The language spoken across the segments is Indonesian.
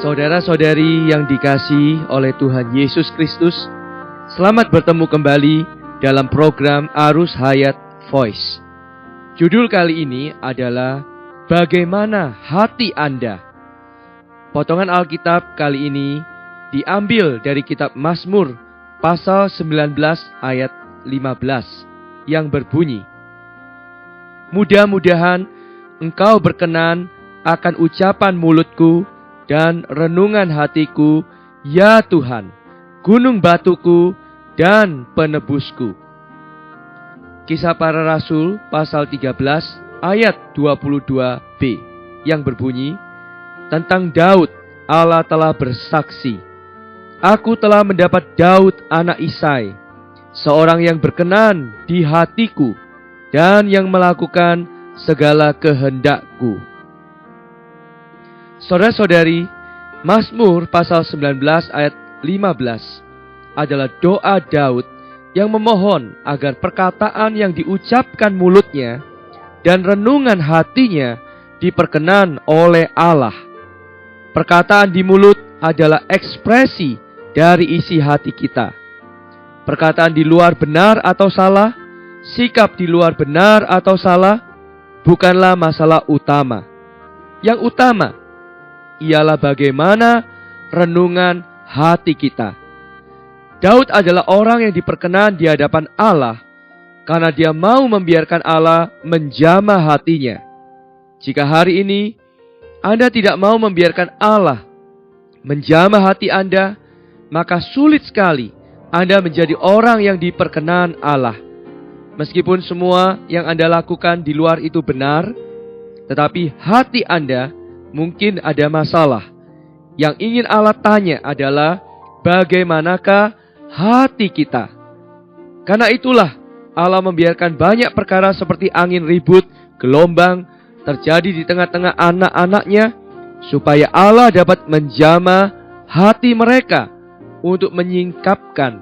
Saudara-saudari yang dikasihi oleh Tuhan Yesus Kristus, selamat bertemu kembali dalam program Arus Hayat Voice. Judul kali ini adalah Bagaimana Hati Anda? Potongan Alkitab kali ini diambil dari kitab Mazmur pasal 19 ayat 15 yang berbunyi, mudah-mudahan Engkau berkenan akan ucapan mulutku dan renungan hatiku, ya Tuhan, gunung batuku dan penebusku. Kisah Para Rasul pasal 13 ayat 22b yang berbunyi, tentang Daud Allah telah bersaksi, aku telah mendapat Daud anak Isai, seorang yang berkenan di hatiku dan yang melakukan segala kehendakku. Saudara-saudari, Mazmur pasal 19 ayat 15 adalah doa Daud yang memohon agar perkataan yang diucapkan mulutnya dan renungan hatinya diperkenan oleh Allah. Perkataan di mulut adalah ekspresi dari isi hati kita. Perkataan di luar benar atau salah, sikap di luar benar atau salah, bukanlah masalah utama. Yang utama ialah bagaimana renungan hati kita. Daud adalah orang yang diperkenan di hadapan Allah karena dia mau membiarkan Allah menjamah hatinya. Jika hari ini Anda tidak mau membiarkan Allah menjamah hati Anda, maka sulit sekali Anda menjadi orang yang diperkenan Allah. Meskipun semua yang Anda lakukan di luar itu benar, tetapi hati Anda mungkin ada masalah. Yang ingin Allah tanya adalah bagaimanakah hati kita? Karena itulah Allah membiarkan banyak perkara seperti angin ribut, gelombang terjadi di tengah-tengah anak-anaknya, supaya Allah dapat menjamah hati mereka untuk menyingkapkan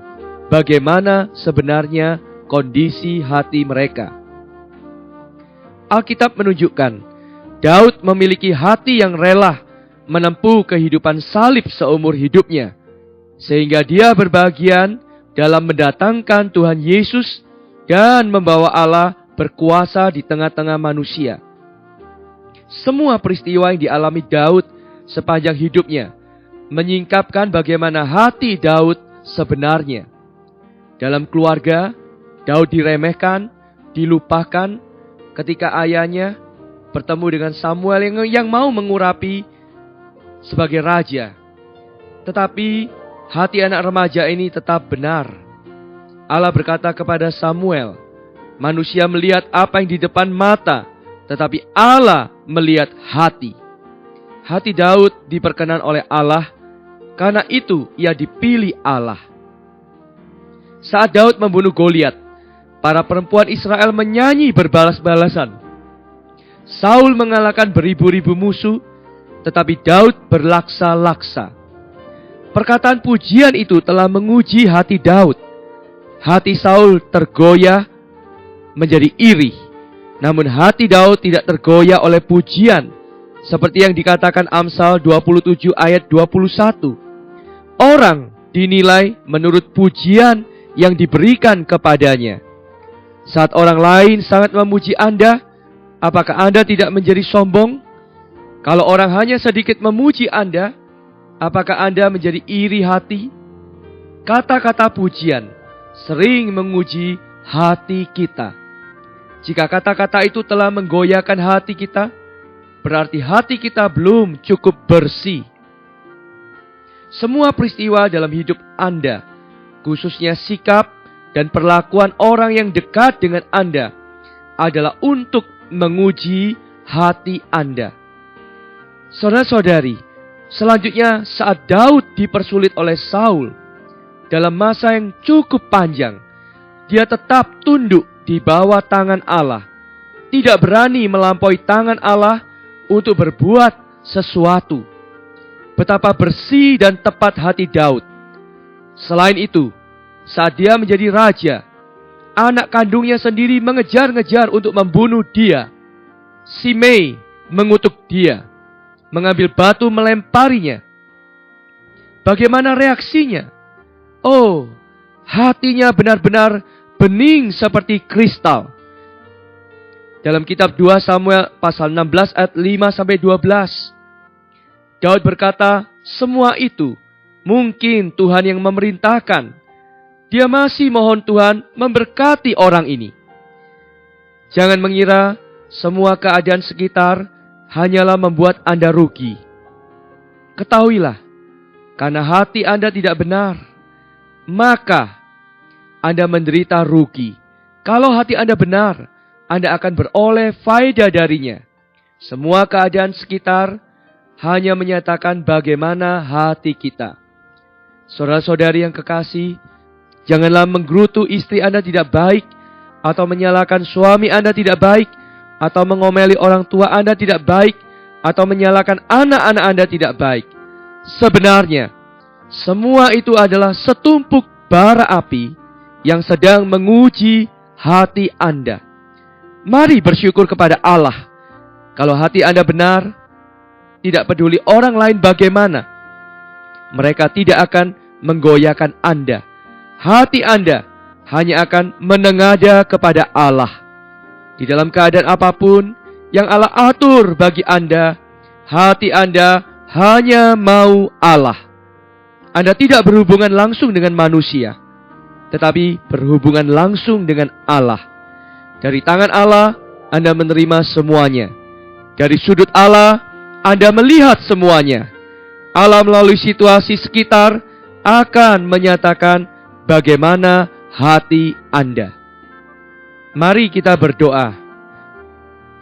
bagaimana sebenarnya kondisi hati mereka. Alkitab menunjukkan Daud memiliki hati yang rela menempuh kehidupan salib seumur hidupnya, sehingga dia berbagian dalam mendatangkan Tuhan Yesus dan membawa Allah berkuasa di tengah-tengah manusia. Semua peristiwa yang dialami Daud sepanjang hidupnya menyingkapkan bagaimana hati Daud sebenarnya. Dalam keluarga, Daud diremehkan, dilupakan ketika ayahnya bertemu dengan Samuel yang mau mengurapi sebagai raja. Tetapi hati anak remaja ini tetap benar. Allah berkata kepada Samuel, manusia melihat apa yang di depan mata, tetapi Allah melihat hati. Hati Daud diperkenan oleh Allah, karena itu ia dipilih Allah. Saat Daud membunuh Goliat, para perempuan Israel menyanyi berbalas-balasan. Saul mengalahkan beribu-ribu musuh, tetapi Daud berlaksa-laksa. Perkataan pujian itu telah menguji hati Daud. Hati Saul tergoyah menjadi iri, namun hati Daud tidak tergoyah oleh pujian, seperti yang dikatakan Amsal 27 ayat 21. Orang dinilai menurut pujian yang diberikan kepadanya. Saat orang lain sangat memuji Anda, apakah Anda tidak menjadi sombong? Kalau orang hanya sedikit memuji Anda, apakah Anda menjadi iri hati? Kata-kata pujian sering menguji hati kita. Jika kata-kata itu telah menggoyahkan hati kita, berarti hati kita belum cukup bersih. Semua peristiwa dalam hidup Anda, khususnya sikap dan perlakuan orang yang dekat dengan Anda, adalah untuk menguji hati Anda. Saudara-saudari, selanjutnya saat Daud dipersulit oleh Saul dalam masa yang cukup panjang, dia tetap tunduk di bawah tangan Allah, tidak berani melampaui tangan Allah untuk berbuat sesuatu. Betapa bersih dan tepat hati Daud. Selain itu, saat dia menjadi raja, anak kandungnya sendiri mengejar-ngejar untuk membunuh dia. Simei mengutuk dia, mengambil batu melemparinya. bagaimana reaksinya? Oh, hatinya benar-benar bening seperti kristal. Dalam kitab 2 Samuel pasal 16 ayat 5-12. Daud berkata, semua itu mungkin Tuhan yang memerintahkan. Dia masih mohon Tuhan memberkati orang ini. Jangan mengira semua keadaan sekitar hanyalah membuat Anda rugi. Ketahuilah, karena hati Anda tidak benar, maka Anda menderita rugi. Kalau hati Anda benar, Anda akan beroleh faedah darinya. Semua keadaan sekitar hanya menyatakan bagaimana hati kita. Saudara-saudari yang kekasih, janganlah menggerutu istri Anda tidak baik, atau menyalahkan suami Anda tidak baik, atau mengomeli orang tua Anda tidak baik, atau menyalahkan anak-anak Anda tidak baik. Sebenarnya, semua itu adalah setumpuk bara api yang sedang menguji hati Anda. Mari bersyukur kepada Allah. Kalau hati Anda benar, tidak peduli orang lain bagaimana, mereka tidak akan menggoyahkan Anda. Hati Anda hanya akan menengadah kepada Allah. Di dalam keadaan apapun yang Allah atur bagi Anda, hati Anda hanya mau Allah. Anda tidak berhubungan langsung dengan manusia, tetapi berhubungan langsung dengan Allah. Dari tangan Allah, Anda menerima semuanya. Dari sudut Allah, Anda melihat semuanya. Allah melalui situasi sekitar akan menyatakan bagaimana hati Anda. Mari kita berdoa.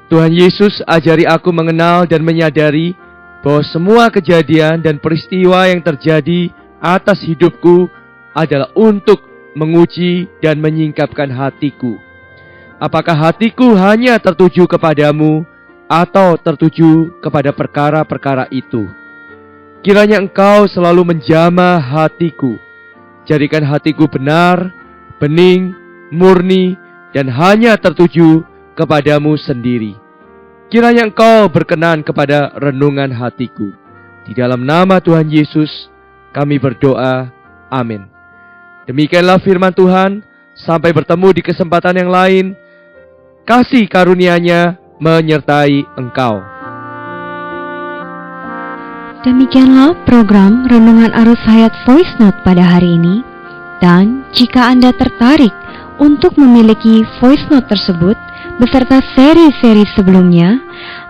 Tuhan Yesus, ajari aku mengenal dan menyadari bahwa semua kejadian dan peristiwa yang terjadi atas hidupku adalah untuk menguji dan menyingkapkan hatiku. Apakah hatiku hanya tertuju kepadamu atau tertuju kepada perkara-perkara itu? Kiranya Engkau selalu menjamah hatiku. Jadikan hatiku benar, bening, murni, dan hanya tertuju kepadamu sendiri. Kiranya Engkau berkenan kepada renungan hatiku. Di dalam nama Tuhan Yesus, kami berdoa. Amin. Demikianlah firman Tuhan. Sampai bertemu di kesempatan yang lain. Kasih karunia-Nya menyertai engkau. Demikianlah program Renungan Arus Hayat Voice Note pada hari ini. Dan jika Anda tertarik untuk memiliki voice note tersebut beserta seri-seri sebelumnya,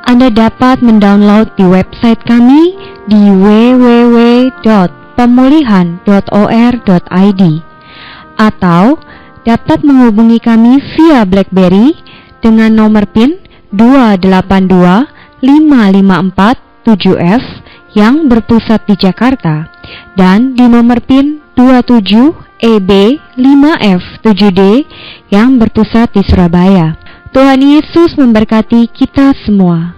Anda dapat mendownload di website kami di www.pemulihan.or.id atau dapat menghubungi kami via BlackBerry dengan nomor PIN 2825547F yang berpusat di Jakarta dan di nomor PIN 27EB5F7D yang berpusat di Surabaya. Tuhan Yesus memberkati kita semua.